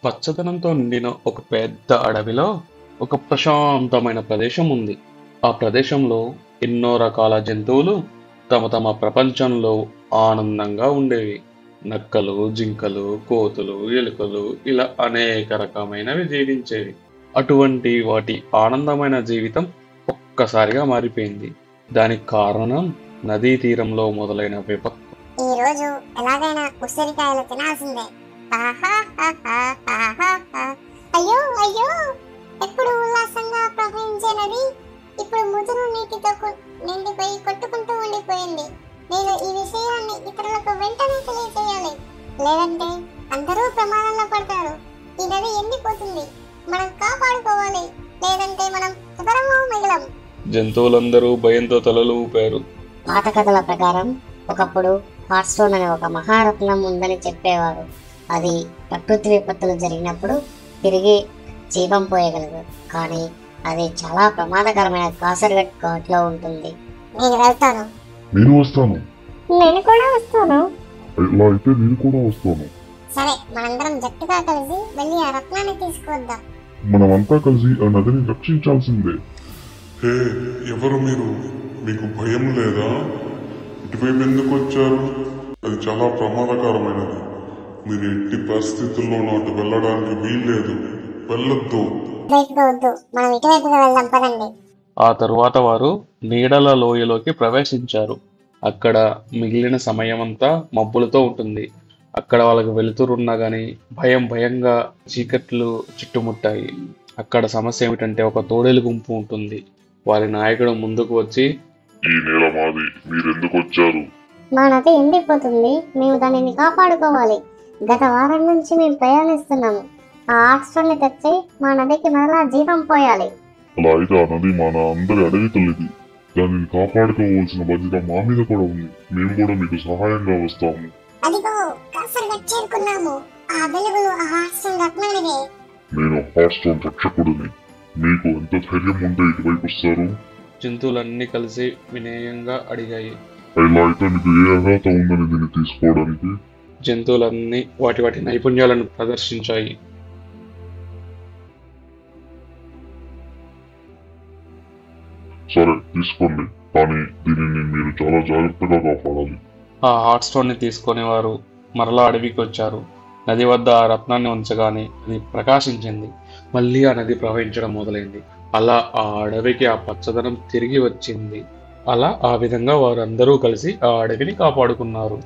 పచ్చదనంతో నిండిన ఒక పెద్ద అడవిలో ఒక ప్రశాంతమైన ప్రదేశం ఉంది. ఆ ప్రదేశంలో ఎన్నో రకాల జంతువులు తమ తమ ప్రపంచంలో ఆనందంగా ఉండేవి. నక్కలు, జింకలు, కోతులు, ఎలుకలు ఇలా అనేక రకమైనవి జీవించేవి. అటువంటి వాటి ఆనందమైన జీవితం ఒక్కసారిగా మారిపోయింది. దానికి కారణం నదీ తీరంలో మొదలైన విపత్తు. ఈ రోజు ఎలాగైనా ఉసిరికాయలు తినాల్సిందే. అయ్యో అయ్యో, ఎప్పుడు ఉల్లాసంగా ప్రవహించే నది ఇప్పుడు ముదురు నీటితో నిండిపోయి కొట్టుకుంటూ ఉండిపోయింది. నేను ఈ విషయాన్ని ఇతరులకు వెంటనే తెలియజేయాలి, లేదంటే అందరూ ప్రమాదంలో పడతారు. ఈ నది ఎండిపోతుంది, మనం కాపాడుకోవాలి, లేదంటే మనం ఎవరమో మిగలం. జంతువులందరూ భయంతో తలలు ఊపారు. పాత కథల ప్రకారం ఒకప్పుడు హాట్ స్టోన్ అనే ఒక మహారత్నం ఉందని చెప్పేవారు. అది ప్రకృతి విపత్తులు జరిగినప్పుడు తిరిగి జీవం పోయగలదు. కానీ అది చాలా ప్రమాదకరమైన కాసర్గట్ ఘాట్లో ఉంటుంది. నేను వెళ్తాను. నేను వస్తాను. నేను కూడా వస్తాను. ఇలా అయితే నేను కూడా వస్తాను. సరే, మనందరం జట్టుగా కలిసి వెళ్ళి ఆ రత్నాన్ని తీసుకొద్దాం. మనమంతా కలిసి ఆ నదిని రక్షించాల్సిందే. హే, ఎవరు మీరు? మీకు భయం లేదా? ఇటువైపు ఎందుకు వచ్చారు? అది చాలా ప్రమాదకరమైనది. మీరు ఎట్టి పరిస్థితుల్లోనూ అటు వెళ్ళడానికి వీల్లేదు. వెళ్ళొద్దు. ఇటువైపుగా వద్దు, మనం ఇటువైపుగా వెళ్దాం, పదండి. ఆ తరువాత వారు నీడల లోయలోకి ప్రవేశించారు. అక్కడ మిగిలిన సమయమంతా మబ్బులతో ఉంటుంది. అక్కడ వాళ్ళకి వెలుతురున్నా గాని భయంగా చీకట్లు చుట్టుముట్టాయి. అక్కడ సమస్య ఏమిటంటే ఒక తోడేలు గుంపు ఉంటుంది. వారి నాయకుడు ముందుకు వచ్చి, ఈ నేల మాది, మీరెందుకు వచ్చారు? మా నది ఎండిపోతుంది, మేము దానిని కాపాడుకోవాలి. గత వారం నుంచి మేము ప్రయాణిస్తున్నాము. ఆ ఆక్స్ఫర్డ్ని తెచ్చి మా నదికి మరలా జీవం పోయాలి. అలా అయితే ఆ నది మన అందరి అడవి తల్లిది. దానిని కాపాడుకోవాల్సిన బాధ్యత మా మీద కూడా ఉంది. మేము కూడా మీకు సహాయంగా వస్తాము. అదిగో కాసర్గట్ చేరుకున్నాము. ఆ వెలుగులు ఆ ఆక్స్ఫర్డ్ రత్నానివే. నేను హాట్ స్టోన్ రక్షకుడిని. మీకు ఎంత ధైర్యం ఉంటే ఇటువైపు వస్తారు? జంతువులన్నీ కలిసి వినయంగా అడిగాయి. ఇలా అయితే మీకు ఏ అర్హత ఉందని దీన్ని తీసుకోవడానికి? జంతువులన్నీ వాటి నైపుణ్యాలను ప్రదర్శించాయి. సరే, తీసుకోండి. కానీ దీనిని మీరు చాలా జాగ్రత్తగా కాపాడాలి. ఆ హాట్ స్టోన్ ని తీసుకొని వారు మరలా అడవికి వచ్చారు. నది వద్ద ఆ రత్నాన్ని ఉంచగానే అది ప్రకాశించింది. మళ్ళీ ఆ నది ప్రవహించడం మొదలైంది. అలా ఆ అడవికి ఆ పచ్చదనం తిరిగి వచ్చింది. అలా ఆ విధంగా వారందరూ కలిసి ఆ అడవిని కాపాడుకున్నారు.